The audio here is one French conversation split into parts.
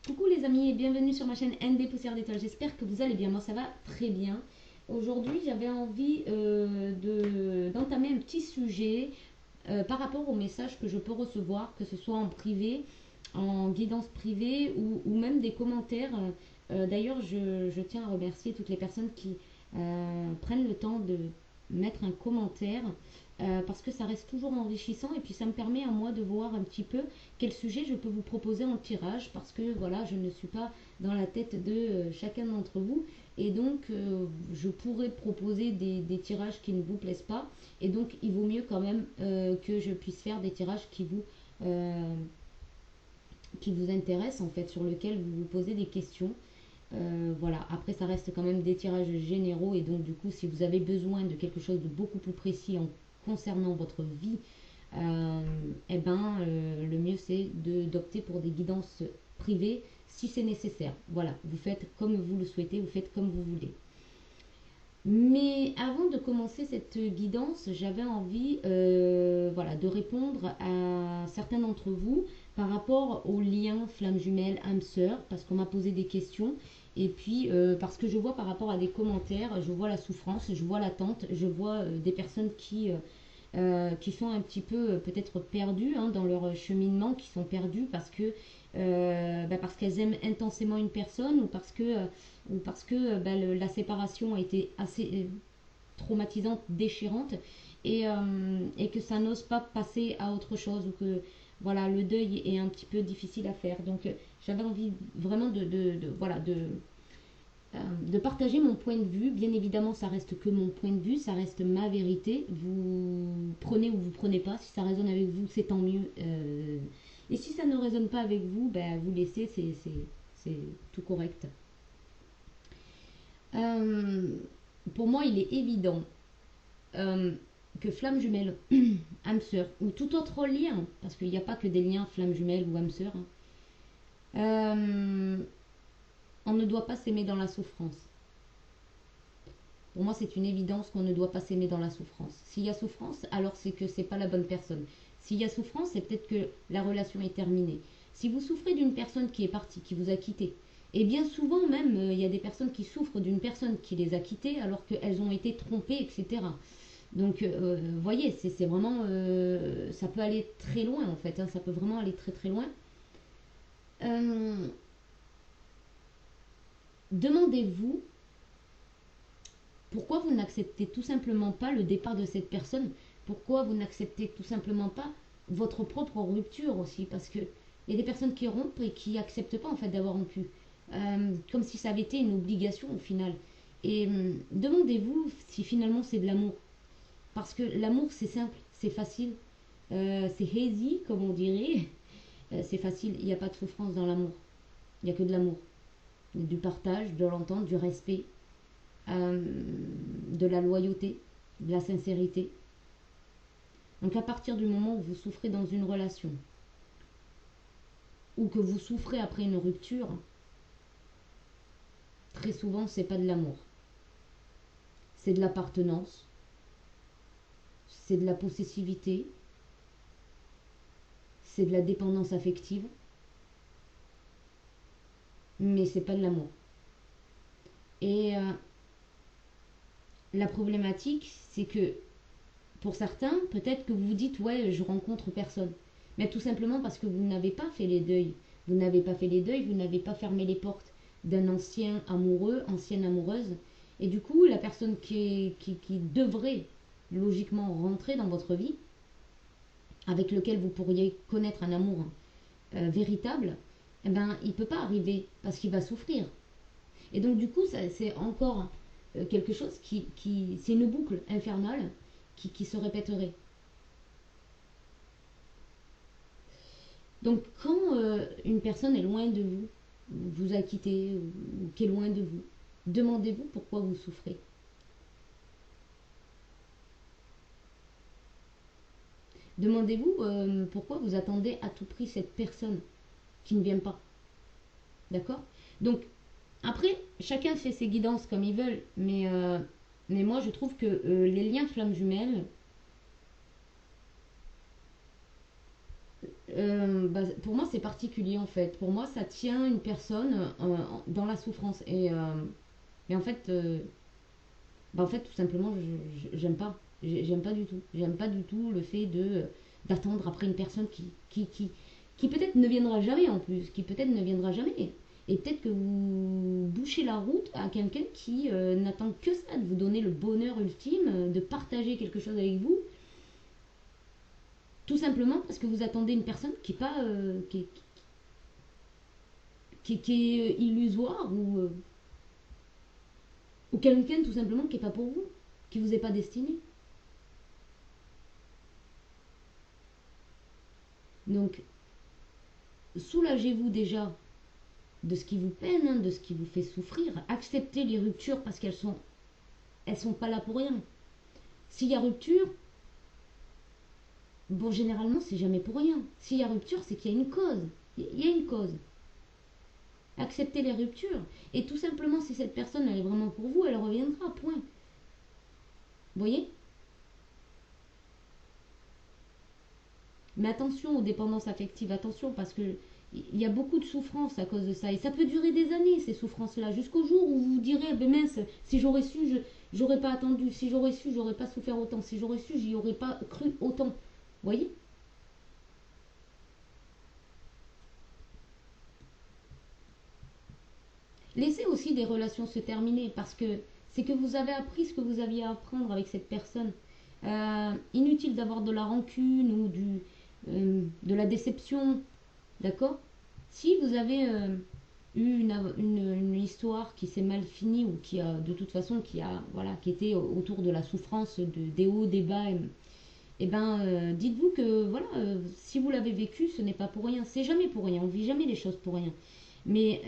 Coucou les amis et bienvenue sur ma chaîne ND Poussière d'étoiles, j'espère que vous allez bien, moi ça va très bien. Aujourd'hui j'avais envie d'entamer un petit sujet par rapport aux messages que je peux recevoir, que ce soit en privé, en guidance privée ou même des commentaires. D'ailleurs je tiens à remercier toutes les personnes qui prennent le temps de mettre un commentaire parce que ça reste toujours enrichissant et puis ça me permet à moi de voir un petit peu quel sujet je peux vous proposer en tirage parce que voilà, je ne suis pas dans la tête de chacun d'entre vous et donc je pourrais proposer des tirages qui ne vous plaisent pas et donc il vaut mieux quand même que je puisse faire des tirages euh, qui vous intéressent en fait, sur lesquels vous vous posez des questions. Voilà, après ça reste quand même des tirages généraux et donc du coup si vous avez besoin de quelque chose de beaucoup plus précis en concernant votre vie, euh, le mieux c'est d'opter pour des guidances privées si c'est nécessaire. Voilà, vous faites comme vous le souhaitez, vous faites comme vous voulez. Mais avant de commencer cette guidance, j'avais envie voilà, de répondre à certains d'entre vous par rapport au lien flamme jumelle âme sœur, parce qu'on m'a posé des questions, et puis parce que je vois par rapport à des commentaires, je vois la souffrance, je vois l'attente, je vois des personnes qui sont un petit peu peut-être perdues hein, dans leur cheminement, qui sont perdues parce qu'elles aiment intensément une personne ou parce que la séparation a été assez traumatisante, déchirante et que ça n'ose pas passer à autre chose ou que voilà le deuil est un petit peu difficile à faire. Donc j'avais envie vraiment de partager mon point de vue. Bien évidemment, ça reste que mon point de vue, ça reste ma vérité. Vous prenez ou vous prenez pas. Si ça résonne avec vous, c'est tant mieux. Et si ça ne résonne pas avec vous, ben, vous laissez, c'est tout correct. Euh, pour moi, il est évident euh, que flamme jumelle, âme sœur, ou tout autre lien, parce qu'il n'y a pas que des liens flamme jumelle ou âme sœur, hein, on ne doit pas s'aimer dans la souffrance. Pour moi, c'est une évidence qu'on ne doit pas s'aimer dans la souffrance. S'il y a souffrance, alors c'est que c'est pas la bonne personne. S'il y a souffrance, c'est peut-être que la relation est terminée. Si vous souffrez d'une personne qui est partie, qui vous a quitté, et bien souvent même, il y a des personnes qui souffrent d'une personne qui les a quittées alors qu'elles ont été trompées, etc. Donc, vous voyez, c'est vraiment, ça peut aller très loin en fait. Hein, ça peut vraiment aller très très loin. Euh, Demandez-vous pourquoi vous n'acceptez tout simplement pas le départ de cette personne. Pourquoi vous n'acceptez tout simplement pas votre propre rupture aussi. Parce que il y a des personnes qui rompent et qui n'acceptent pas en fait d'avoir rompu. Comme si ça avait été une obligation au final. Et demandez-vous si finalement c'est de l'amour. Parce que l'amour c'est simple, c'est facile, c'est easy comme on dirait. C'est facile, il n'y a pas de souffrance dans l'amour. Il n'y a que de l'amour. Du partage, de l'entente, du respect, euh, de la loyauté, de la sincérité. Donc à partir du moment où vous souffrez dans une relation ou que vous souffrez après une rupture, très souvent c'est pas de l'amour. C'est de l'appartenance, c'est de la possessivité, c'est de la dépendance affective, mais c'est pas de l'amour. Et la problématique, c'est que pour certains, peut-être que vous vous dites ouais, je rencontre personne. Mais tout simplement parce que vous n'avez pas fait les deuils. Vous n'avez pas fait les deuils, vous n'avez pas fermé les portes d'un ancien amoureux, ancienne amoureuse. Et du coup, la personne qui devrait logiquement rentrer dans votre vie, avec lequel vous pourriez connaître un amour véritable, eh ben, il ne peut pas arriver parce qu'il va souffrir. Et donc, du coup, c'est encore quelque chose c'est une boucle infernale qui se répéterait. Donc quand une personne est loin de vous, vous a quitté ou qui est loin de vous, demandez-vous pourquoi vous souffrez. Demandez-vous pourquoi vous attendez à tout prix cette personne qui ne vient pas. D'accord. Donc après, chacun fait ses guidances comme ils veulent, mais moi je trouve que les liens flammes jumelles, pour moi, c'est particulier en fait. Pour moi, ça tient une personne dans la souffrance. Et en fait, tout simplement, j'aime pas. J'aime pas du tout. J'aime pas du tout le fait d'attendre après une personne qui peut-être ne viendra jamais en plus, qui peut-être ne viendra jamais. Et peut-être que vous bouchez la route à quelqu'un qui n'attend que ça, de vous donner le bonheur ultime, de partager quelque chose avec vous, tout simplement parce que vous attendez une personne qui est pas, qui est illusoire ou quelqu'un tout simplement qui est pas pour vous, qui vous est pas destiné. Donc, soulagez-vous déjà de ce qui vous peine, hein, de ce qui vous fait souffrir. Acceptez les ruptures parce elles sont pas là pour rien. S'il y a rupture, bon, généralement, c'est jamais pour rien. S'il y a rupture, c'est qu'il y a une cause. Il y a une cause. Acceptez les ruptures. Et tout simplement, si cette personne elle est vraiment pour vous, elle reviendra, point. Vous voyez? Mais attention aux dépendances affectives, attention, parce que il y a beaucoup de souffrance à cause de ça. Et ça peut durer des années, ces souffrances-là, jusqu'au jour où vous vous direz, ah ben mince, si j'aurais su, j'aurais pas attendu. Si j'aurais su, j'aurais pas souffert autant. Si j'aurais su, j'y aurais pas cru autant. Vous voyez? Laissez aussi des relations se terminer, parce que c'est que vous avez appris ce que vous aviez à apprendre avec cette personne. Inutile d'avoir de la rancune ou de la déception, d'accord? Si vous avez eu une histoire qui s'est mal finie ou qui a de toute façon voilà, qui était autour de la souffrance, des hauts, des bas, et ben dites-vous que voilà, si vous l'avez vécu, ce n'est pas pour rien. C'est jamais pour rien. On vit jamais les choses pour rien. Mais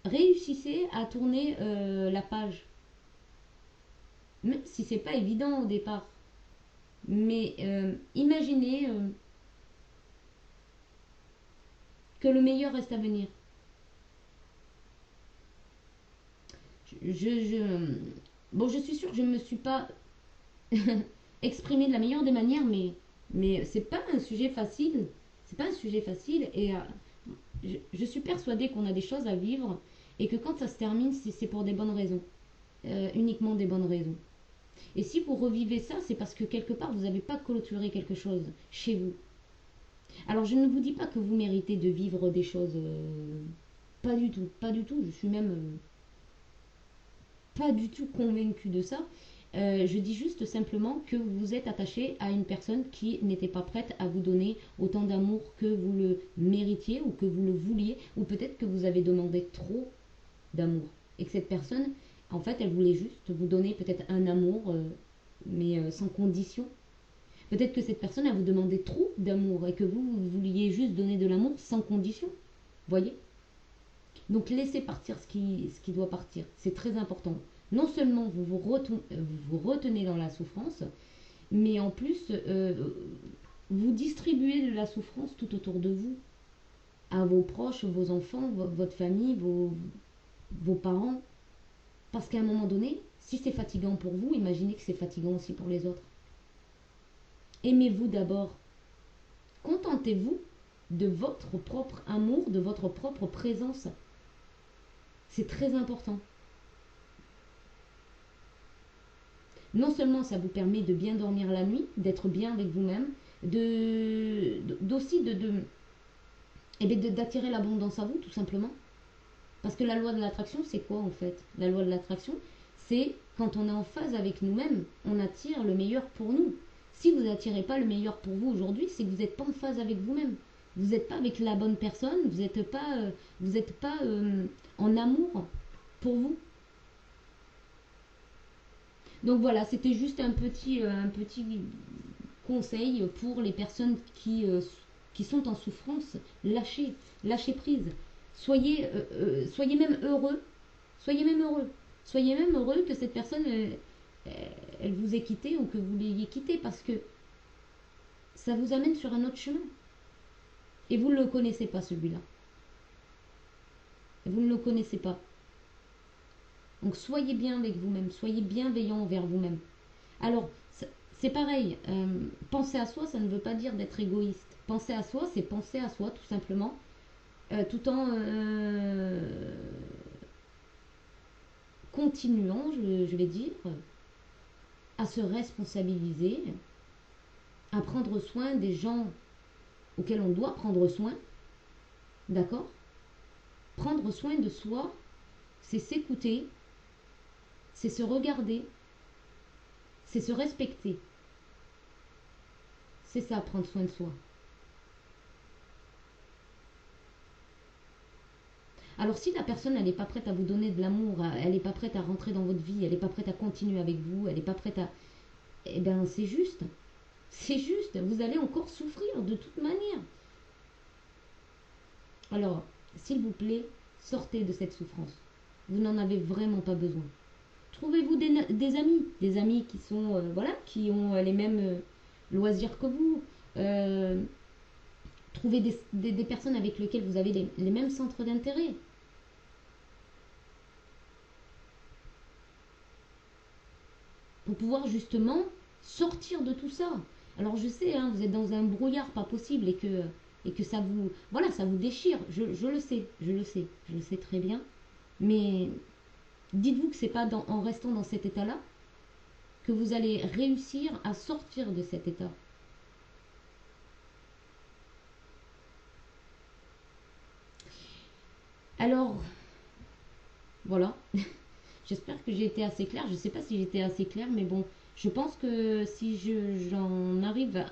réussissez à tourner la page, même si c'est pas évident au départ. Mais imaginez que le meilleur reste à venir. Je, bon, je suis sûre que je ne me suis pas exprimée de la meilleure des manières, mais c'est pas un sujet facile. C'est pas un sujet facile et je suis persuadée qu'on a des choses à vivre et que quand ça se termine, c'est pour des bonnes raisons. Uniquement des bonnes raisons. Et si vous revivez ça, c'est parce que quelque part, vous n'avez pas clôturé quelque chose chez vous. Alors, je ne vous dis pas que vous méritez de vivre des choses. Pas du tout, pas du tout. Je suis même pas du tout convaincue de ça. Je dis juste simplement que vous vous êtes attaché à une personne qui n'était pas prête à vous donner autant d'amour que vous le méritiez ou que vous le vouliez, ou peut-être que vous avez demandé trop d'amour. Et que cette personne, en fait, elle voulait juste vous donner peut-être un amour, mais sans condition. Peut-être que cette personne, elle vous demandait trop d'amour et que vous vouliez juste donner de l'amour sans condition. Voyez? Donc laissez partir ce qui doit partir. C'est très important. Non seulement vous retenez dans la souffrance, mais en plus, vous distribuez de la souffrance tout autour de vous, à vos proches, vos enfants, votre famille, vos parents. Parce qu'à un moment donné, si c'est fatigant pour vous, imaginez que c'est fatigant aussi pour les autres. Aimez-vous d'abord. Contentez-vous de votre propre amour, de votre propre présence. C'est très important. Non seulement ça vous permet de bien dormir la nuit, d'être bien avec vous-même, d'aussi d'attirer l'abondance à vous, tout simplement. Parce que la loi de l'attraction, c'est quoi en fait? La loi de l'attraction, c'est quand on est en phase avec nous-mêmes, on attire le meilleur pour nous. Si vous n'attirez pas le meilleur pour vous aujourd'hui, c'est que vous n'êtes pas en phase avec vous-même. Vous n'êtes pas avec la bonne personne, vous n'êtes pas en amour pour vous. Donc voilà, c'était juste un petit conseil pour les personnes qui sont en souffrance. Lâchez prise. Soyez même heureux. Soyez même heureux. Soyez même heureux que cette personne, elle vous ait quitté ou que vous l'ayez quitté parce que ça vous amène sur un autre chemin. Et vous ne le connaissez pas celui-là. Vous ne le connaissez pas. Donc soyez bien avec vous-même, soyez bienveillant envers vous-même. Alors, c'est pareil. Penser à soi, ça ne veut pas dire d'être égoïste. Penser à soi, c'est penser à soi, tout simplement, tout en continuant, je vais dire, à se responsabiliser, à prendre soin des gens auxquels on doit prendre soin, d'accord? Prendre soin de soi, c'est s'écouter, c'est se regarder, c'est se respecter. C'est ça, prendre soin de soi. Alors si la personne, elle n'est pas prête à vous donner de l'amour, elle n'est pas prête à rentrer dans votre vie, elle n'est pas prête à continuer avec vous, elle n'est pas prête à... Eh bien, c'est juste. C'est juste. Vous allez encore souffrir de toute manière. Alors, s'il vous plaît, sortez de cette souffrance. Vous n'en avez vraiment pas besoin. Trouvez-vous des amis qui sont, voilà, qui ont les mêmes loisirs que vous. Trouvez des personnes avec lesquelles vous avez les mêmes centres d'intérêt. Pour pouvoir justement sortir de tout ça. Alors je sais, hein, vous êtes dans un brouillard pas possible et que ça vous, voilà, ça vous déchire. Je le sais, je le sais très bien. Mais dites-vous que c'est pas en restant dans cet état-là que vous allez réussir à sortir de cet état. Alors, voilà. J'espère que j'ai été assez claire. Je ne sais pas si j'étais assez claire, mais bon, je pense que si j'en arrive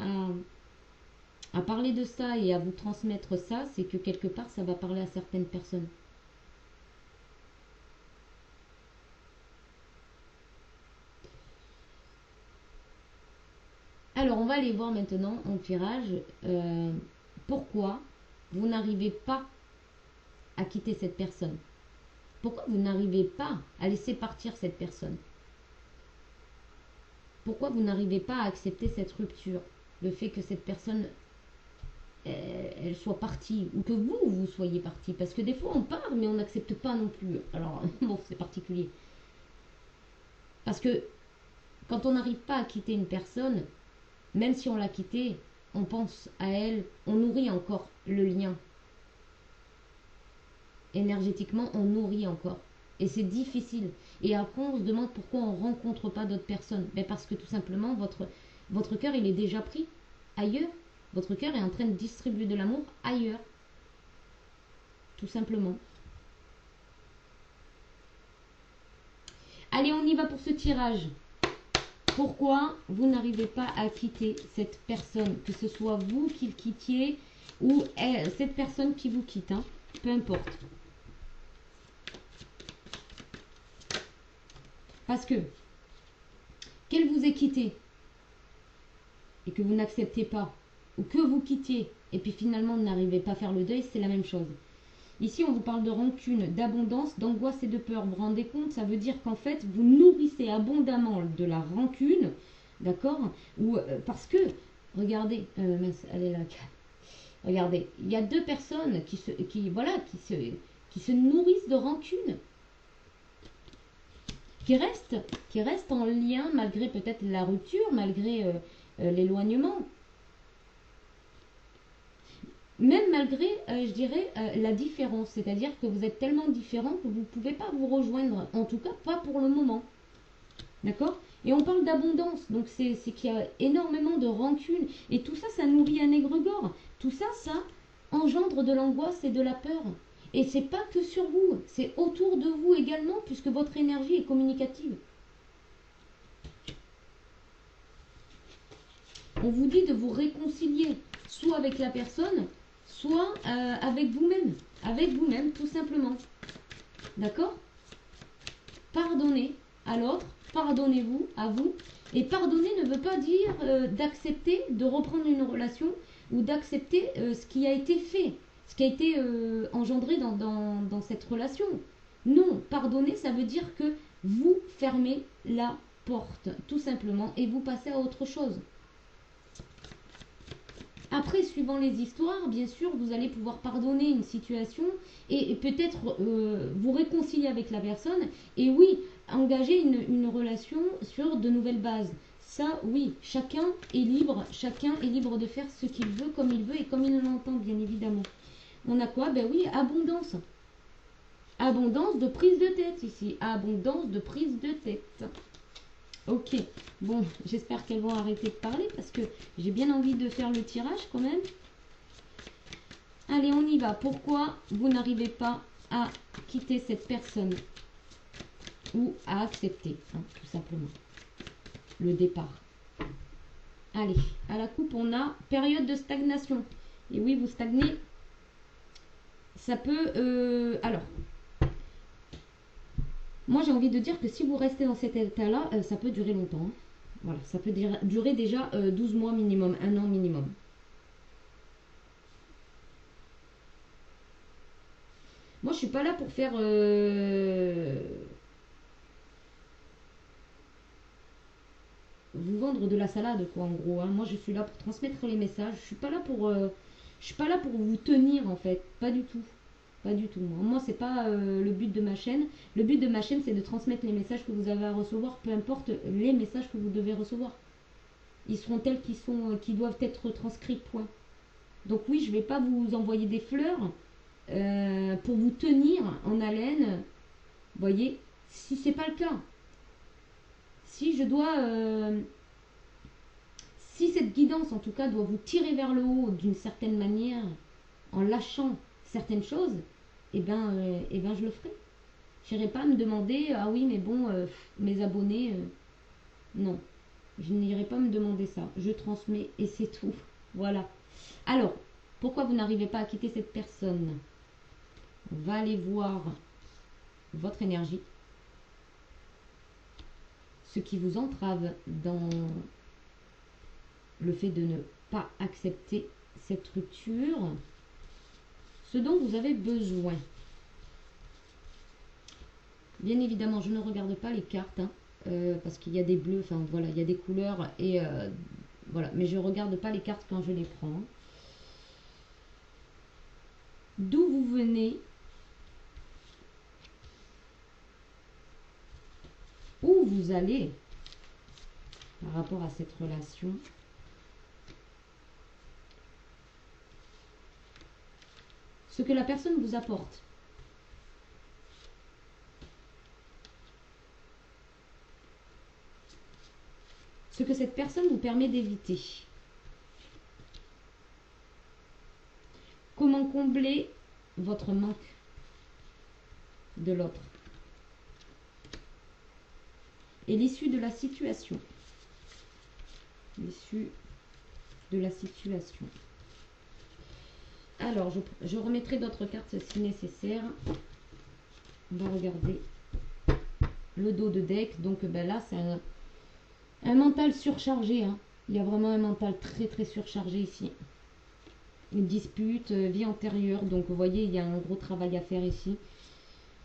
à parler de ça et à vous transmettre ça, c'est que quelque part, ça va parler à certaines personnes. Alors, on va aller voir maintenant en tirage pourquoi vous n'arrivez pas à quitter cette personne. Pourquoi vous n'arrivez pas à laisser partir cette personne? Pourquoi vous n'arrivez pas à accepter cette rupture? Le fait que cette personne, elle soit partie, ou que vous soyez parti. Parce que des fois, on part, mais on n'accepte pas non plus. Alors, bon, c'est particulier. Parce que quand on n'arrive pas à quitter une personne, même si on l'a quittée, on pense à elle, on nourrit encore le lien. Énergétiquement, on nourrit encore. Et c'est difficile. Et après, on se demande pourquoi on ne rencontre pas d'autres personnes. Mais parce que tout simplement, votre cœur, il est déjà pris ailleurs. Votre cœur est en train de distribuer de l'amour ailleurs. Tout simplement. Allez, on y va pour ce tirage. Pourquoi vous n'arrivez pas à quitter cette personne? Que ce soit vous qui le quittiez ou cette personne qui vous quitte. Hein, peu importe. Parce que, qu'elle vous ait quitté et que vous n'acceptez pas, ou que vous quittiez et puis finalement vous n'arrivez pas à faire le deuil, c'est la même chose. Ici, on vous parle de rancune, d'abondance, d'angoisse et de peur. Vous vous rendez compte? Ça veut dire qu'en fait, vous nourrissez abondamment de la rancune, d'accord? Ou parce que, regardez, elle est là. Regardez, il y a deux personnes qui se nourrissent de rancune. Qui reste en lien malgré peut-être la rupture, malgré l'éloignement. Même malgré, je dirais, la différence. C'est-à-dire que vous êtes tellement différents que vous ne pouvez pas vous rejoindre. En tout cas, pas pour le moment. D'accord? Et on parle d'abondance. Donc, c'est qu'il y a énormément de rancune. Et tout ça, ça nourrit un égrégore. Tout ça, ça engendre de l'angoisse et de la peur. Et c'est pas que sur vous, c'est autour de vous également, puisque votre énergie est communicative. On vous dit de vous réconcilier, soit avec la personne, soit avec vous-même. Avec vous-même, tout simplement. D'accord? Pardonnez à l'autre, pardonnez-vous à vous. Et pardonner ne veut pas dire d'accepter de reprendre une relation ou d'accepter ce qui a été fait. Ce qui a été engendré dans cette relation. Non, pardonner, ça veut dire que vous fermez la porte, tout simplement, et vous passez à autre chose. Après, suivant les histoires, bien sûr, vous allez pouvoir pardonner une situation et peut-être vous réconcilier avec la personne. Et oui, engager une relation sur de nouvelles bases. Ça, oui, chacun est libre de faire ce qu'il veut, comme il veut et comme il l'entend, bien évidemment. On a quoi? Ben oui, abondance. Abondance de prise de tête ici. Abondance de prise de tête. Ok, bon, j'espère qu'elles vont arrêter de parler parce que j'ai bien envie de faire le tirage quand même. Allez, on y va. Pourquoi vous n'arrivez pas à quitter cette personne ou à accepter, hein, tout simplement, le départ? Allez, à la coupe, on a période de stagnation. Et oui, vous stagnez. Ça peut... alors, moi, j'ai envie de dire que si vous restez dans cet état-là, ça peut durer longtemps. Hein. Voilà, ça peut durer déjà 12 mois minimum, 1 an minimum. Moi, je suis pas là pour faire... vous vendre de la salade, quoi, en gros. Hein. Moi, je suis là pour transmettre les messages. Je suis pas là pour... je suis pas là pour vous tenir, en fait. Pas du tout. Pas du tout. Moi, c'est pas le but de ma chaîne. Le but de ma chaîne, c'est de transmettre les messages que vous avez à recevoir, peu importe les messages que vous devez recevoir. Ils seront tels qu'ils doivent être transcrits, point. Donc oui, je vais pas vous envoyer des fleurs pour vous tenir en haleine. Voyez, si c'est pas le cas. Si je dois... si cette guidance, en tout cas, doit vous tirer vers le haut d'une certaine manière, en lâchant certaines choses, eh ben je le ferai. Je n'irai pas me demander, ah oui, mais bon, mes abonnés, non. Je n'irai pas me demander ça. Je transmets et c'est tout. Voilà. Alors, pourquoi vous n'arrivez pas à quitter cette personne? On va aller voir votre énergie. Ce qui vous entrave dans le fait de ne pas accepter cette rupture. Ce dont vous avez besoin. Bien évidemment, je ne regarde pas les cartes, hein, parce qu'il y a des bleus, enfin voilà, il y a des couleurs, et voilà, mais je ne regarde pas les cartes quand je les prends. D'où vous venez, où vous allez par rapport à cette relation. Ce que la personne vous apporte. Ce que cette personne vous permet d'éviter. Comment combler votre manque de l'autre. Et l'issue de la situation. L'issue de la situation. Alors, je remettrai d'autres cartes si nécessaire. On va regarder le dos de deck. Donc ben là, c'est un mental surchargé. Hein. Il y a vraiment un mental très très surchargé ici. Une dispute, vie antérieure. Donc vous voyez, il y a un gros travail à faire ici.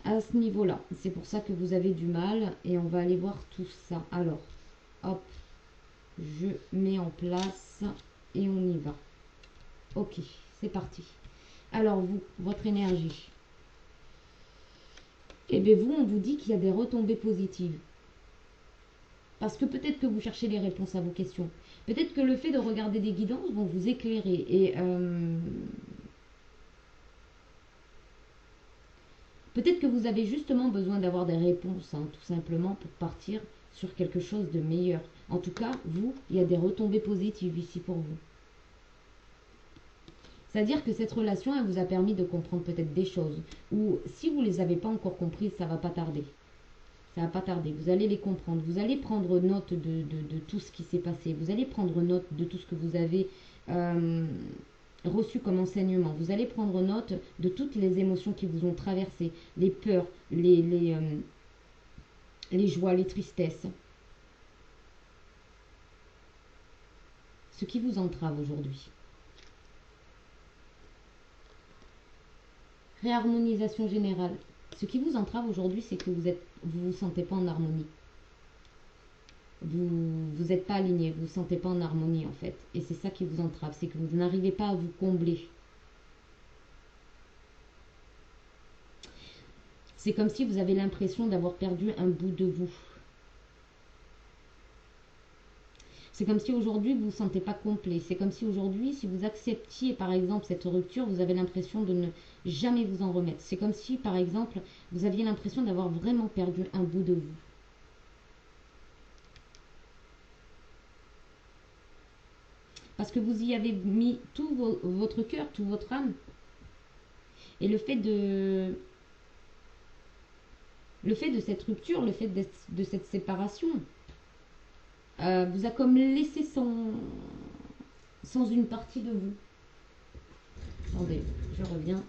À ce niveau-là. C'est pour ça que vous avez du mal. Et on va aller voir tout ça. Alors, hop. Je mets en place. Et on y va. Ok, c'est parti. Alors vous, votre énergie. Eh bien vous, on vous dit qu'il y a des retombées positives. Parce que peut-être que vous cherchez les réponses à vos questions. Peut-être que le fait de regarder des guidances vont vous éclairer. Et peut-être que vous avez justement besoin d'avoir des réponses, hein, tout simplement, pour partir sur quelque chose de meilleur. En tout cas, vous, il y a des retombées positives ici pour vous. C'est-à-dire que cette relation, elle vous a permis de comprendre peut-être des choses. Ou si vous ne les avez pas encore comprises, ça ne va pas tarder. Ça va pas tarder. Vous allez les comprendre. Vous allez prendre note de tout ce qui s'est passé. Vous allez prendre note de tout ce que vous avez reçu comme enseignement. Vous allez prendre note de toutes les émotions qui vous ont traversé. Les peurs, les joies, les tristesses. Ce qui vous entrave aujourd'hui. Réharmonisation générale. Ce qui vous entrave aujourd'hui, c'est que vous sentez pas en harmonie. Vous n'êtes pas aligné, vous ne vous sentez pas en harmonie en fait. Et c'est ça qui vous entrave, c'est que vous n'arrivez pas à vous combler. C'est comme si vous avez l'impression d'avoir perdu un bout de vous. C'est comme si aujourd'hui vous ne vous sentez pas complet. C'est comme si aujourd'hui, si vous acceptiez par exemple cette rupture, vous avez l'impression de ne jamais vous en remettre. C'est comme si par exemple vous aviez l'impression d'avoir vraiment perdu un bout de vous. Parce que vous y avez mis tout votre cœur, toute votre âme. Et le fait de cette rupture, le fait de cette séparation, vous a comme laissé sans une partie de vous. Attendez, je reviens.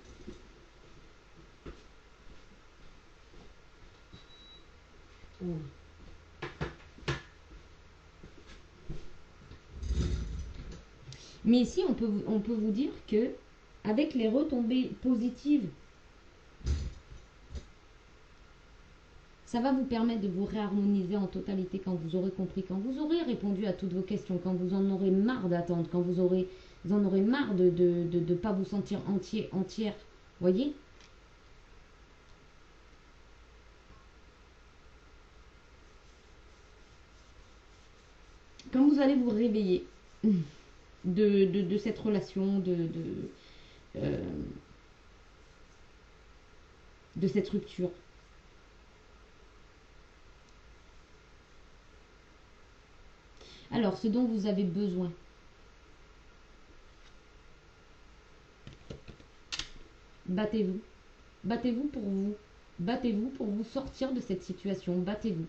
Mais ici, on peut vous dire que avec les retombées positives, ça va vous permettre de vous réharmoniser en totalité quand vous aurez compris, quand vous aurez répondu à toutes vos questions, quand vous en aurez marre d'attendre, quand vous en aurez marre de ne pas vous sentir entière. Voyez? Quand vous allez vous réveiller de cette relation, euh, de cette rupture. Alors, ce dont vous avez besoin. Battez-vous. Battez-vous pour vous. Battez-vous pour vous sortir de cette situation. Battez-vous.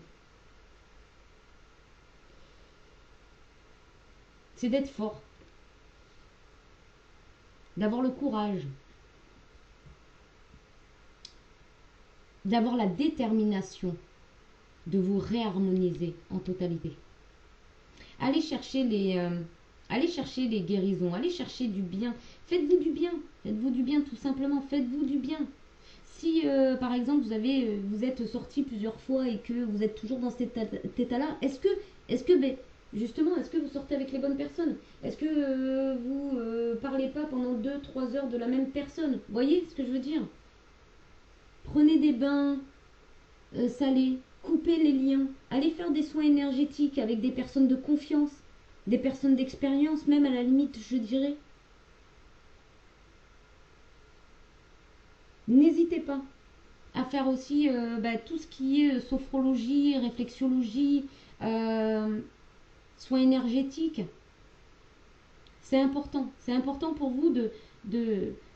C'est d'être fort. D'avoir le courage. D'avoir la détermination de vous réharmoniser en totalité. Allez chercher les guérisons, allez chercher du bien. Faites-vous du bien. Faites-vous du bien tout simplement. Faites-vous du bien. Si par exemple vous êtes sorti plusieurs fois et que vous êtes toujours dans cet état-là, est-ce que justement, est-ce que vous sortez avec les bonnes personnes? Est-ce que vous parlez pas pendant 2-3 heures de la même personne? Vous voyez ce que je veux dire? Prenez des bains salés, coupez les liens, allez faire des soins énergétiques avec des personnes de confiance, des personnes d'expérience, même à la limite, je dirais. N'hésitez pas à faire aussi tout ce qui est sophrologie, réflexologie, soins énergétiques. C'est important. C'est important pour vous de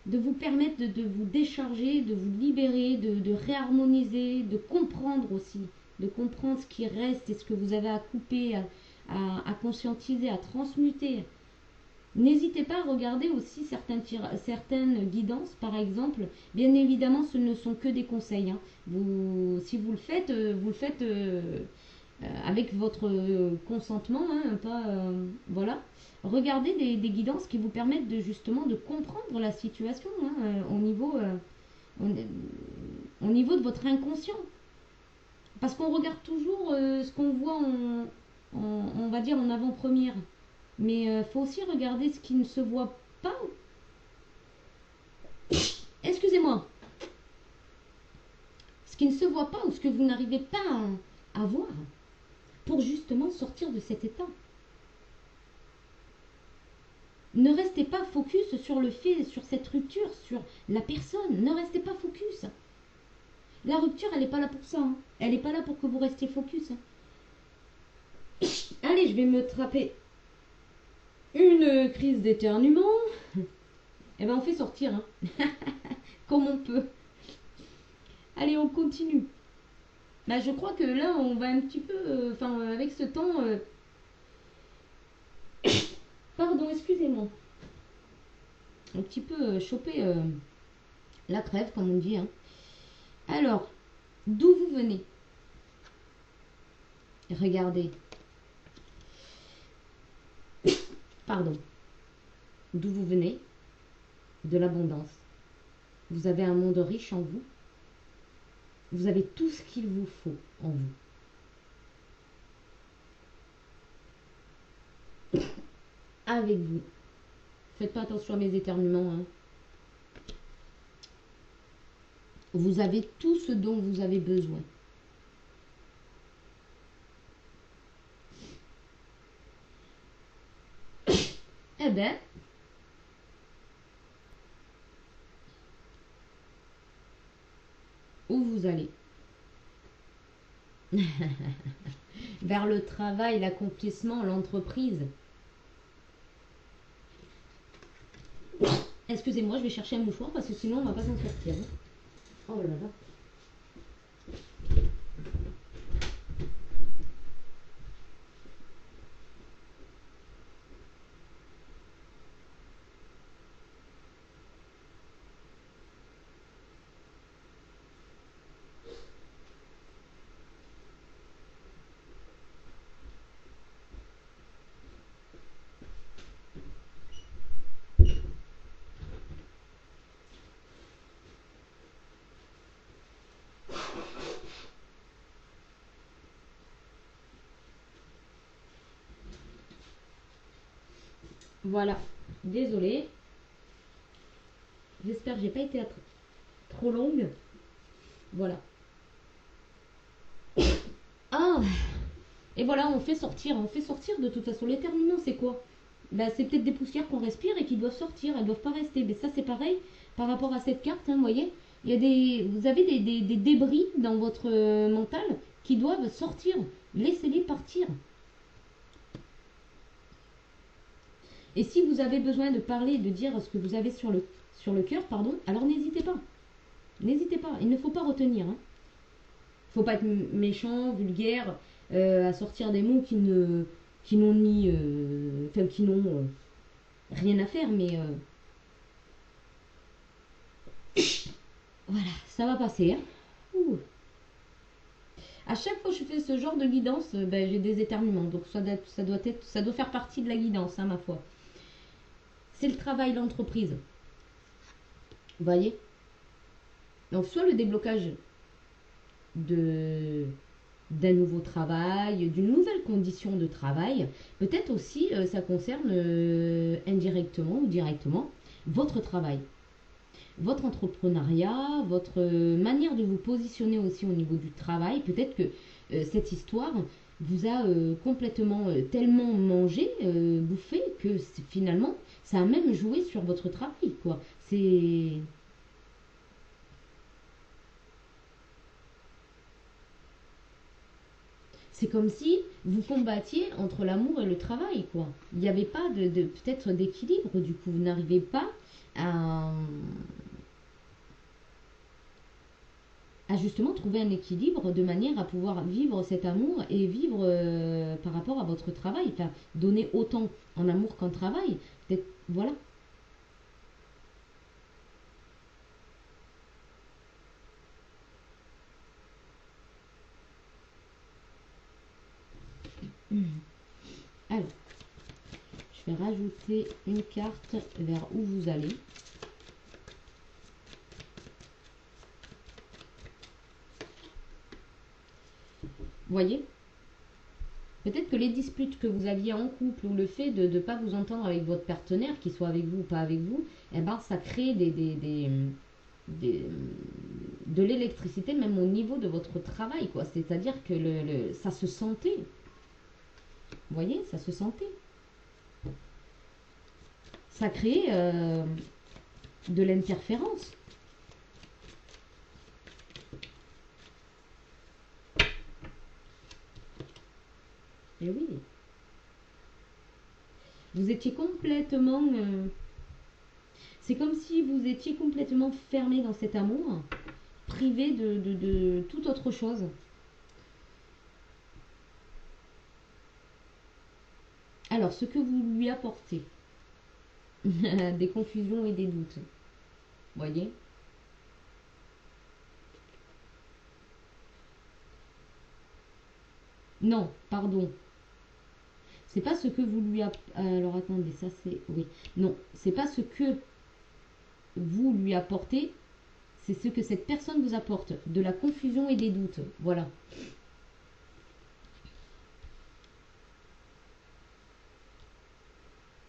vous permettre de vous décharger, de vous libérer, de réharmoniser, de comprendre aussi, de comprendre ce qui reste et ce que vous avez à couper, à conscientiser, à transmuter. N'hésitez pas à regarder aussi certaines guidances, par exemple. Bien évidemment, ce ne sont que des conseils. Hein. Si vous le faites avec votre consentement, hein, pas, voilà. Regardez des guidances qui vous permettent de justement de comprendre la situation hein, au niveau de votre inconscient. Parce qu'on regarde toujours ce qu'on voit on va dire en avant-première. Mais il faut aussi regarder ce qui ne se voit pas. Excusez-moi. Ce qui ne se voit pas ou ce que vous n'arrivez pas à voir pour justement sortir de cet état. Ne restez pas focus sur le fait, sur cette rupture, sur la personne. Ne restez pas focus. La rupture, elle n'est pas là pour ça. Hein. Elle n'est pas là pour que vous restiez focus. Hein. Allez, je vais me trapper une crise d'éternuement. Eh ben, on fait sortir. Hein. Comme on peut. Allez, on continue. Bah, je crois que là, on va un petit peu... avec ce temps... Pardon, excusez-moi. Un petit peu choper la crève, comme on dit. Hein. Alors, d'où vous venez? Regardez. Pardon. D'où vous venez? De l'abondance. Vous avez un monde riche en vous. Vous avez tout ce qu'il vous faut en vous. Avec vous. Faites pas attention à mes éternuements. Hein. Vous avez tout ce dont vous avez besoin. ben, où vous allez? Vers le travail, l'accomplissement, l'entreprise. Excusez-moi, je vais chercher un mouchoir parce que sinon on va pas s'en sortir. Oh là là. Voilà. Désolée. J'espère que j'ai pas été trop longue. Voilà. Ah. Et voilà, on fait sortir. On fait sortir de toute façon. Les terminaux, c'est quoi? Ben, c'est peut-être des poussières qu'on respire et qui doivent sortir. Elles doivent pas rester. Mais ça, c'est pareil par rapport à cette carte. Hein, vous voyez, il y a vous avez des débris dans votre mental qui doivent sortir. Laissez-les partir. Et si vous avez besoin de parler, de dire ce que vous avez sur le cœur, pardon, alors n'hésitez pas. N'hésitez pas. Il ne faut pas retenir. Hein. Il ne faut pas être méchant, vulgaire, à sortir des mots qui n'ont ni, enfin, qui n'ont rien à faire, mais voilà, ça va passer. Hein. Ouh. À chaque fois que je fais ce genre de guidance, ben, j'ai des éternuements, donc ça doit faire partie de la guidance, hein, ma foi. C'est le travail, l'entreprise. Vous voyez? Donc soit le déblocage de d'un nouveau travail, d'une nouvelle condition de travail. Peut-être aussi ça concerne indirectement ou directement votre travail, votre entrepreneuriat, votre manière de vous positionner aussi au niveau du travail. Peut-être que cette histoire vous a complètement tellement mangé, bouffé, que finalement ça a même joué sur votre travail, quoi. C'est comme si vous combattiez entre l'amour et le travail, quoi. Il n'y avait pas peut-être d'équilibre, du coup, vous n'arrivez pas à, à justement trouver un équilibre de manière à pouvoir vivre cet amour et vivre par rapport à votre travail, enfin, donner autant en amour qu'en travail. Peut-être, voilà. Alors, je vais rajouter une carte vers où vous allez. Voyez, peut-être que les disputes que vous aviez en couple ou le fait de ne pas vous entendre avec votre partenaire, qu'il soit avec vous ou pas avec vous, eh ben, ça crée des- de l'électricité même au niveau de votre travail, quoi. C'est-à-dire que ça se sentait. Vous voyez, ça se sentait. Ça crée de l'interférence. Et oui. Vous étiez complètement... c'est comme si vous étiez complètement fermé dans cet amour, privé de toute autre chose. Alors, ce que vous lui apportez, des confusions et des doutes, voyez. Non, pardon. C'est pas ce que vous lui alors attendez, ça c'est... Oui. Non, c'est pas ce que vous lui apportez, c'est ce que cette personne vous apporte. De la confusion et des doutes. Voilà.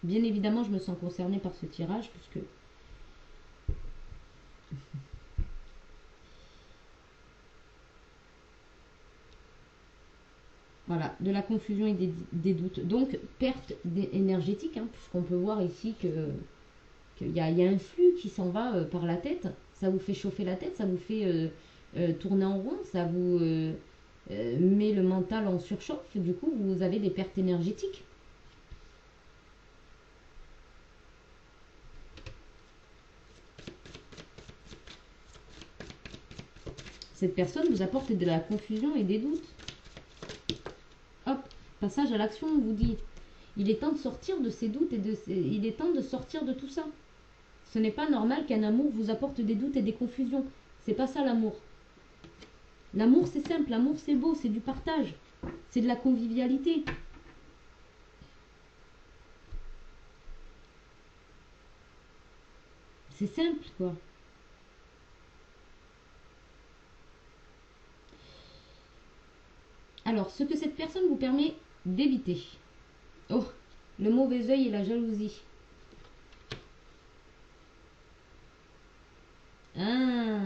Bien évidemment, je me sens concernée par ce tirage, puisque... Voilà, de la confusion et des doutes. Donc, perte énergétique, hein, puisqu'on peut voir ici qu'il y a un flux qui s'en va par la tête. Ça vous fait chauffer la tête, ça vous fait tourner en rond, ça vous met le mental en surchauffe. Du coup, vous avez des pertes énergétiques. Cette personne vous apporte de la confusion et des doutes. Hop, passage à l'action, on vous dit. Il est temps de sortir de ces doutes il est temps de sortir de tout ça. Ce n'est pas normal qu'un amour vous apporte des doutes et des confusions. C'est pas ça l'amour. L'amour c'est simple, l'amour c'est beau, c'est du partage. C'est de la convivialité. C'est simple quoi. Alors, ce que cette personne vous permet d'éviter. Oh, le mauvais œil et la jalousie. Ah.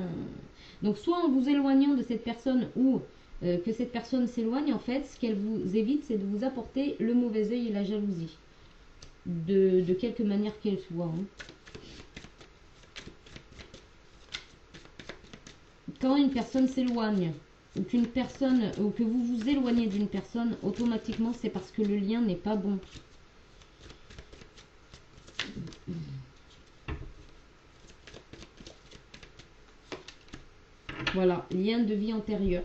Donc, soit en vous éloignant de cette personne ou que cette personne s'éloigne, en fait, ce qu'elle vous évite, c'est de vous apporter le mauvais œil et la jalousie. De quelque manière qu'elle soit. Hein. Quand une personne s'éloigne, ou qu'une personne, ou que vous vous éloignez d'une personne, automatiquement, c'est parce que le lien n'est pas bon. Voilà, lien de vie antérieur.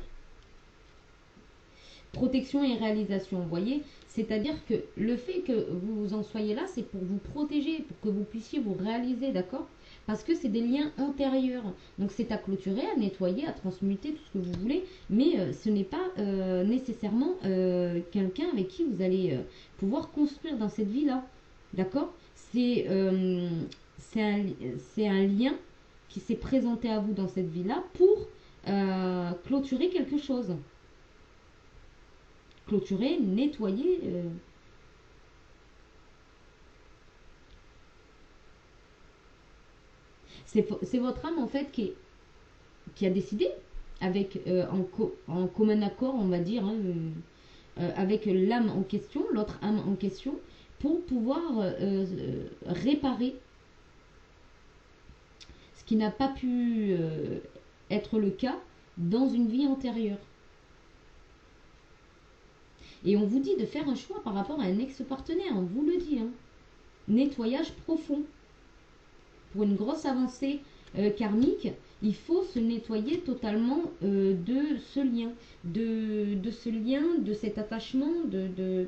Protection et réalisation, vous voyez. C'est-à-dire que le fait que vous en soyez là, c'est pour vous protéger, pour que vous puissiez vous réaliser, d'accord? Parce que c'est des liens antérieurs. Donc c'est à clôturer, à nettoyer, à transmuter, tout ce que vous voulez. Mais ce n'est pas nécessairement quelqu'un avec qui vous allez pouvoir construire dans cette vie-là. D'accord? C'est un lien qui s'est présenté à vous dans cette vie-là pour clôturer quelque chose. Clôturer, nettoyer. C'est votre âme en fait qui a décidé avec en commun accord, on va dire, hein, avec l'âme en question, l'autre âme en question, pour pouvoir réparer ce qui n'a pas pu être le cas dans une vie antérieure. Et on vous dit de faire un choix par rapport à un ex-partenaire, on vous le dit. Hein. Nettoyage profond. Pour une grosse avancée karmique, il faut se nettoyer totalement de ce lien, de ce lien, de cet attachement, de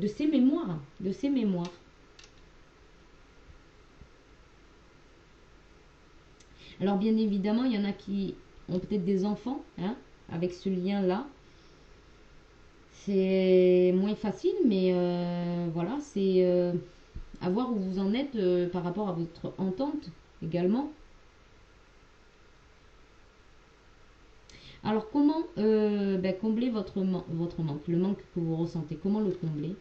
ces mémoires, de ces mémoires. Alors bien évidemment, il y en a qui ont peut-être des enfants, hein, avec ce lien-là. C'est moins facile, mais voilà, c'est à voir où vous en êtes par rapport à votre entente également. Alors comment combler votre manque, le manque que vous ressentez, comment le combler?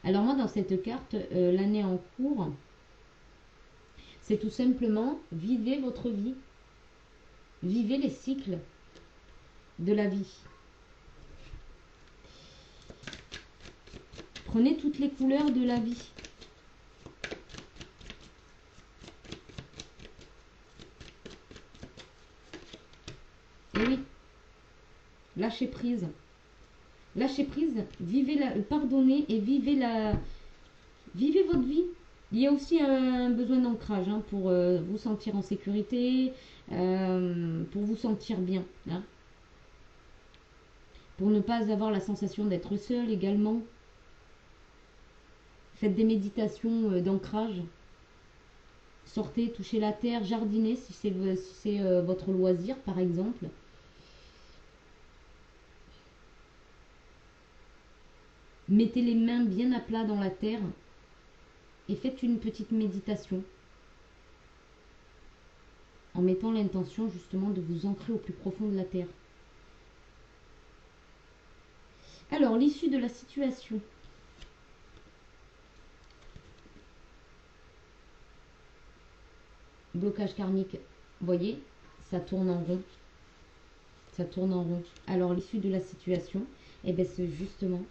Alors moi dans cette carte, l'année en cours, c'est tout simplement vivez votre vie. Vivez les cycles de la vie. Prenez toutes les couleurs de la vie. Et oui, lâchez prise. Lâchez prise, vivez pardonnez et vivez votre vie. Il y a aussi un besoin d'ancrage hein, pour vous sentir en sécurité, pour vous sentir bien. Hein. Pour ne pas avoir la sensation d'être seul également. Faites des méditations d'ancrage. Sortez, touchez la terre, jardinez si c'est votre loisir par exemple. Mettez les mains bien à plat dans la terre et faites une petite méditation en mettant l'intention justement de vous ancrer au plus profond de la terre. Alors, l'issue de la situation. Blocage karmique, voyez, ça tourne en rond. Ça tourne en rond. Alors, l'issue de la situation, eh bien, c'est justement...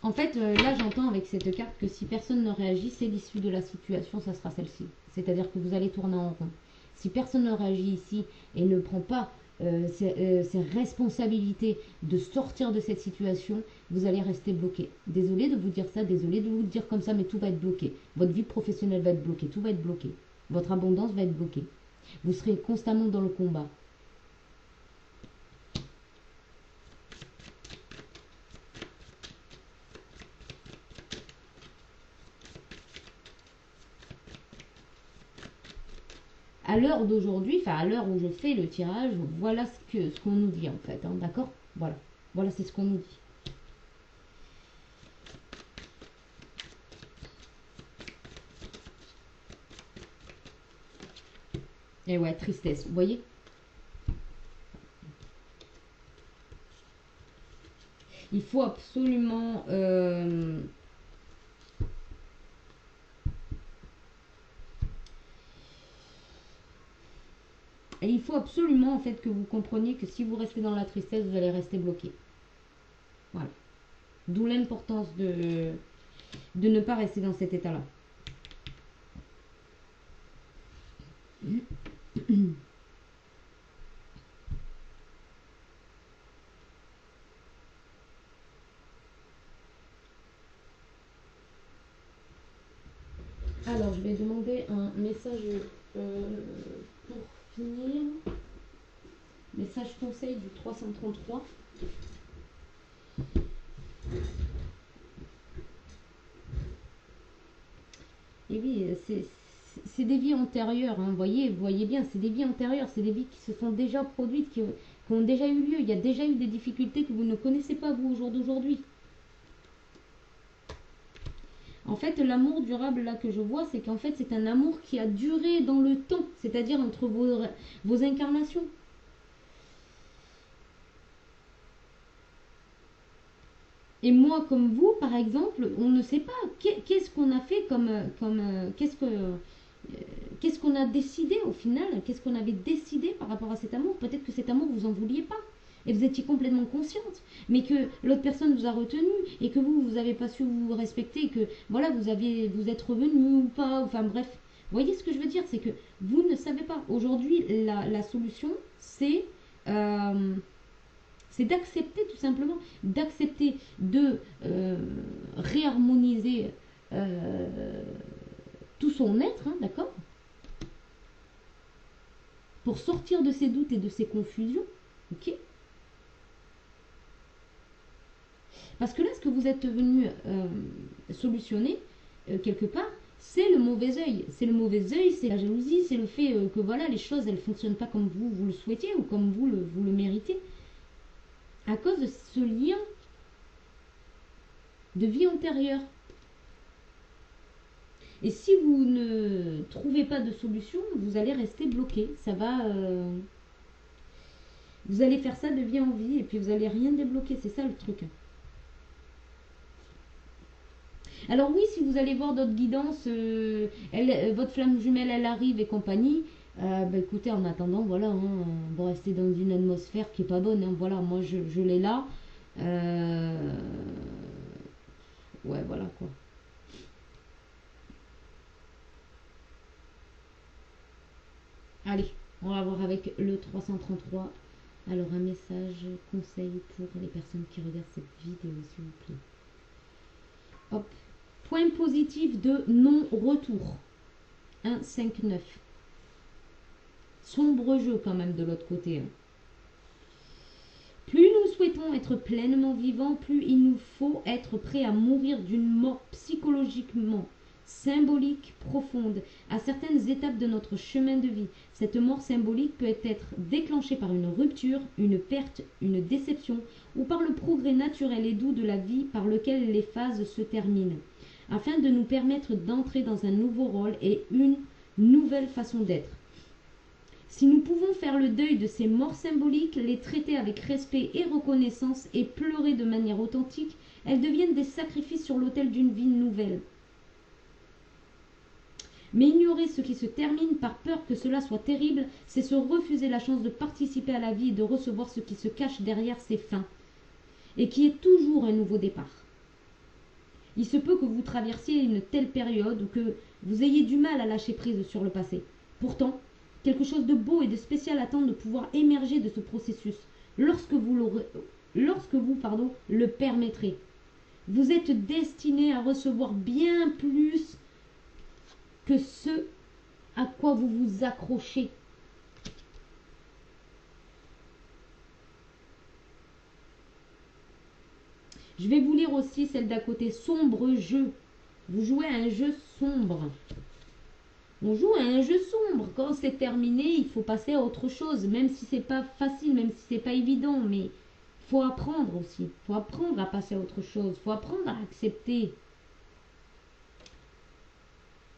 en fait, là, j'entends avec cette carte que si personne ne réagit, c'est l'issue de la situation, ça sera celle-ci. C'est-à-dire que vous allez tourner en rond. Si personne ne réagit ici et ne prend pas ses responsabilités de sortir de cette situation, vous allez rester bloqué. Désolé de vous dire ça, désolé de vous dire comme ça, mais tout va être bloqué. Votre vie professionnelle va être bloquée, tout va être bloqué. Votre abondance va être bloquée. Vous serez constamment dans le combat. À l'heure d'aujourd'hui, enfin à l'heure où je fais le tirage, voilà ce qu'on nous dit en fait, hein, d'accord? Voilà, voilà c'est ce qu'on nous dit. Et ouais, tristesse, vous voyez? Il faut absolument... Et il faut absolument en fait que vous compreniez que si vous restez dans la tristesse, vous allez rester bloqué. Voilà. D'où l'importance de ne pas rester dans cet état-là. Alors, je vais demander un message pour finir. Message conseil du 333. Et oui, c'est des vies antérieures, hein, vous voyez bien, c'est des vies antérieures, c'est des vies qui se sont déjà produites, qui ont déjà eu lieu. Il y a déjà eu des difficultés que vous ne connaissez pas, vous, au jour d'aujourd'hui. En fait, l'amour durable, là, que je vois, c'est qu'en fait, c'est un amour qui a duré dans le temps, c'est-à-dire entre vos incarnations. Et moi, comme vous, par exemple, on ne sait pas qu'est-ce qu'on a fait qu'est-ce qu'on a décidé au final, qu'est-ce qu'on avait décidé par rapport à cet amour. Peut-être que cet amour, vous en vouliez pas. Et vous étiez complètement consciente, mais que l'autre personne vous a retenu et que vous n'avez pas su vous respecter, que voilà, vous êtes revenu ou pas, enfin bref. Vous voyez ce que je veux dire, c'est que vous ne savez pas. Aujourd'hui, la solution, c'est d'accepter tout simplement, d'accepter de réharmoniser tout son être, hein, d'accord? Pour sortir de ses doutes et de ses confusions, ok? Parce que là, ce que vous êtes venu solutionner, quelque part, c'est le mauvais œil. C'est le mauvais œil, c'est la jalousie, c'est le fait que voilà, les choses, elles ne fonctionnent pas comme vous le souhaitiez ou comme vous le méritez. À cause de ce lien de vie antérieure. Et si vous ne trouvez pas de solution, vous allez rester bloqué. Ça va... vous allez faire ça de vie en vie et puis vous n'allez rien débloquer. C'est ça le truc. Alors oui, si vous allez voir d'autres guidances, votre flamme jumelle, elle arrive et compagnie, bah écoutez, en attendant, voilà, hein, on va rester dans une atmosphère qui est pas bonne. Hein, voilà, moi je l'ai là. Ouais, voilà quoi. Allez, on va voir avec le 333. Alors un message, conseil pour les personnes qui regardent cette vidéo, s'il vous plaît. Hop. Point positif de non-retour. 1, 5, 9. Sombre jeu quand même de l'autre côté. Hein. Plus nous souhaitons être pleinement vivants, plus il nous faut être prêts à mourir d'une mort psychologiquement symbolique profonde à certaines étapes de notre chemin de vie. Cette mort symbolique peut être déclenchée par une rupture, une perte, une déception ou par le progrès naturel et doux de la vie par lequel les phases se terminent, afin de nous permettre d'entrer dans un nouveau rôle et une nouvelle façon d'être. Si nous pouvons faire le deuil de ces morts symboliques, les traiter avec respect et reconnaissance et pleurer de manière authentique, elles deviennent des sacrifices sur l'autel d'une vie nouvelle. Mais ignorer ce qui se termine par peur que cela soit terrible, c'est se refuser la chance de participer à la vie et de recevoir ce qui se cache derrière ces fins, et qui est toujours un nouveau départ. Il se peut que vous traversiez une telle période ou que vous ayez du mal à lâcher prise sur le passé. Pourtant, quelque chose de beau et de spécial attend de pouvoir émerger de ce processus, lorsque vous le permettrez. Vous êtes destiné à recevoir bien plus que ce à quoi vous vous accrochez. Je vais vous lire aussi celle d'à côté, sombre jeu. Vous jouez à un jeu sombre. On joue à un jeu sombre. Quand c'est terminé, il faut passer à autre chose, même si c'est pas facile, même si c'est pas évident, mais faut apprendre aussi. Faut apprendre à passer à autre chose. Faut apprendre à accepter.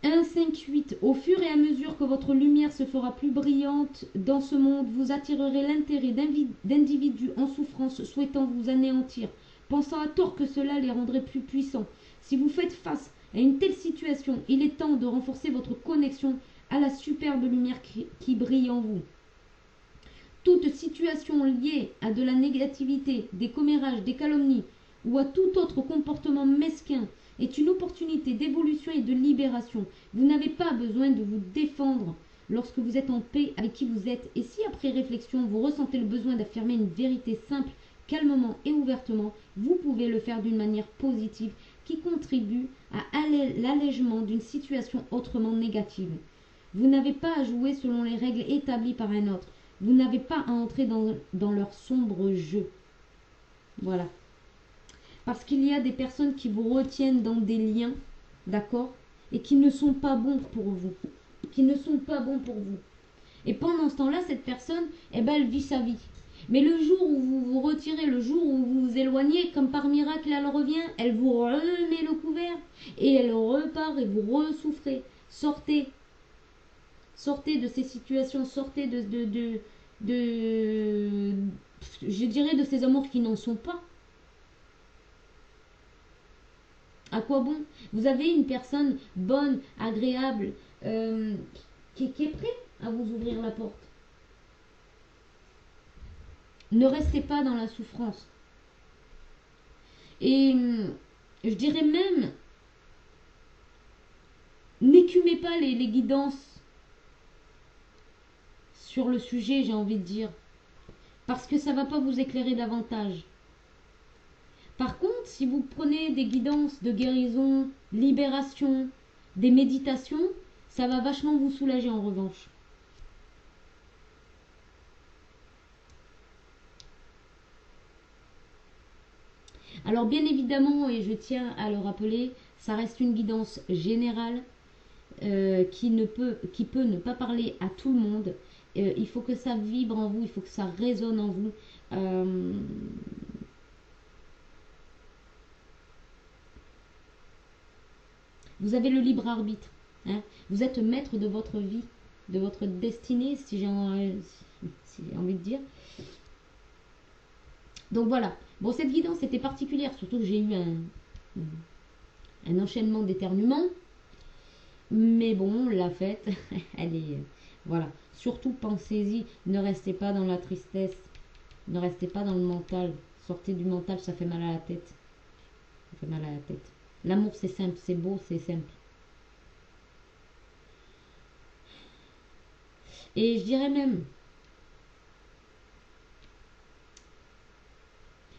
1, 5, 8. Au fur et à mesure que votre lumière se fera plus brillante dans ce monde, vous attirerez l'intérêt d'individus en souffrance souhaitant vous anéantir, pensant à tort que cela les rendrait plus puissants. Si vous faites face à une telle situation, il est temps de renforcer votre connexion à la superbe lumière qui brille en vous. Toute situation liée à de la négativité, des commérages, des calomnies ou à tout autre comportement mesquin est une opportunité d'évolution et de libération. Vous n'avez pas besoin de vous défendre lorsque vous êtes en paix avec qui vous êtes. Et si après réflexion, vous ressentez le besoin d'affirmer une vérité simple, calmement et ouvertement, vous pouvez le faire d'une manière positive qui contribue à l'allègement d'une situation autrement négative. Vous n'avez pas à jouer selon les règles établies par un autre. Vous n'avez pas à entrer dans leur sombre jeu. Voilà. Parce qu'il y a des personnes qui vous retiennent dans des liens, d'accord, et qui ne sont pas bons pour vous. Qui ne sont pas bons pour vous. Et pendant ce temps-là, cette personne, eh ben, elle vit sa vie. Mais le jour où vous vous retirez, le jour où vous vous éloignez, comme par miracle, elle revient, elle vous remet le couvert, et elle repart et vous ressouffrez. Sortez. Sortez de ces situations, sortez je dirais de ces amours qui n'en sont pas. À quoi bon? Vous avez une personne bonne, agréable, qui est prête à vous ouvrir la porte. Ne restez pas dans la souffrance. Et je dirais même, n'écumez pas les guidances sur le sujet, j'ai envie de dire. Parce que ça ne va pas vous éclairer davantage. Par contre, si vous prenez des guidances de guérison, libération, des méditations, ça va vachement vous soulager en revanche. Alors bien évidemment, et je tiens à le rappeler, ça reste une guidance générale qui peut ne pas parler à tout le monde. Il faut que ça vibre en vous, il faut que ça résonne en vous. Vous avez le libre arbitre. Hein. Vous êtes maître de votre vie, de votre destinée, si j'ai envie de dire. Donc voilà. Bon, cette guidance était particulière, surtout que j'ai eu un enchaînement d'éternuements. Mais bon, la fête, elle est... Voilà. Surtout, pensez-y, ne restez pas dans la tristesse. Ne restez pas dans le mental. Sortez du mental, ça fait mal à la tête. Ça fait mal à la tête. L'amour, c'est simple, c'est beau, c'est simple. Et je dirais même,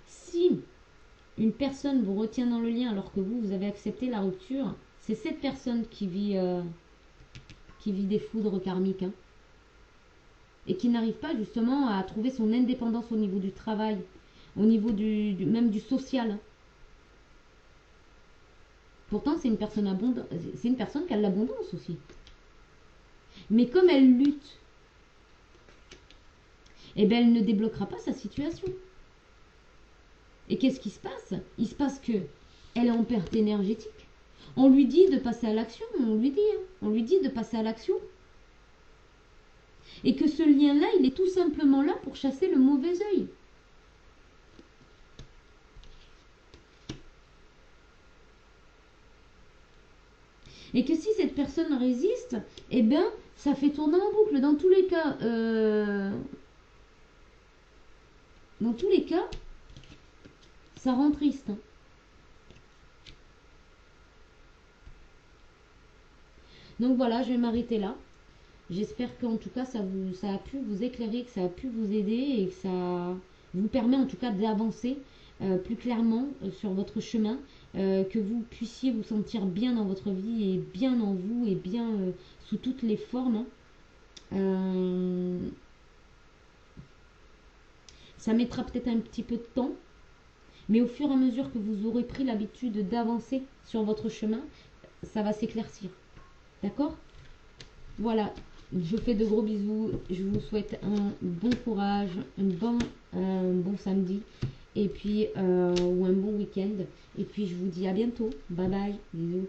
si une personne vous retient dans le lien alors que vous avez accepté la rupture, c'est cette personne qui vit des foudres karmiques. Hein, et qui n'arrive pas justement à trouver son indépendance au niveau du travail, au niveau même du social. Hein. Pourtant, c'est une personne abondante, c'est une personne qui a de l'abondance aussi. Mais comme elle lutte, eh ben, elle ne débloquera pas sa situation. Et qu'est-ce qui se passe? Il se passe que elle est en perte énergétique. On lui dit de passer à l'action, on lui dit de passer à l'action. Et que ce lien-là, il est tout simplement là pour chasser le mauvais œil. Et que si cette personne résiste, eh bien, ça fait tourner en boucle. Dans tous les cas, ça rend triste. Hein. Donc voilà, je vais m'arrêter là. J'espère qu'en tout cas, ça a pu vous éclairer, que ça a pu vous aider et que ça vous permet en tout cas d'avancer plus clairement sur votre chemin, que vous puissiez vous sentir bien dans votre vie et bien en vous et bien sous toutes les formes. Ça mettra peut-être un petit peu de temps, mais au fur et à mesure que vous aurez pris l'habitude d'avancer sur votre chemin, ça va s'éclaircir. D'accord? Voilà, je vous fais de gros bisous. Je vous souhaite un bon courage, un bon samedi, et puis ou un bon week-end. Et puis je vous dis à bientôt. Bye bye, bisous.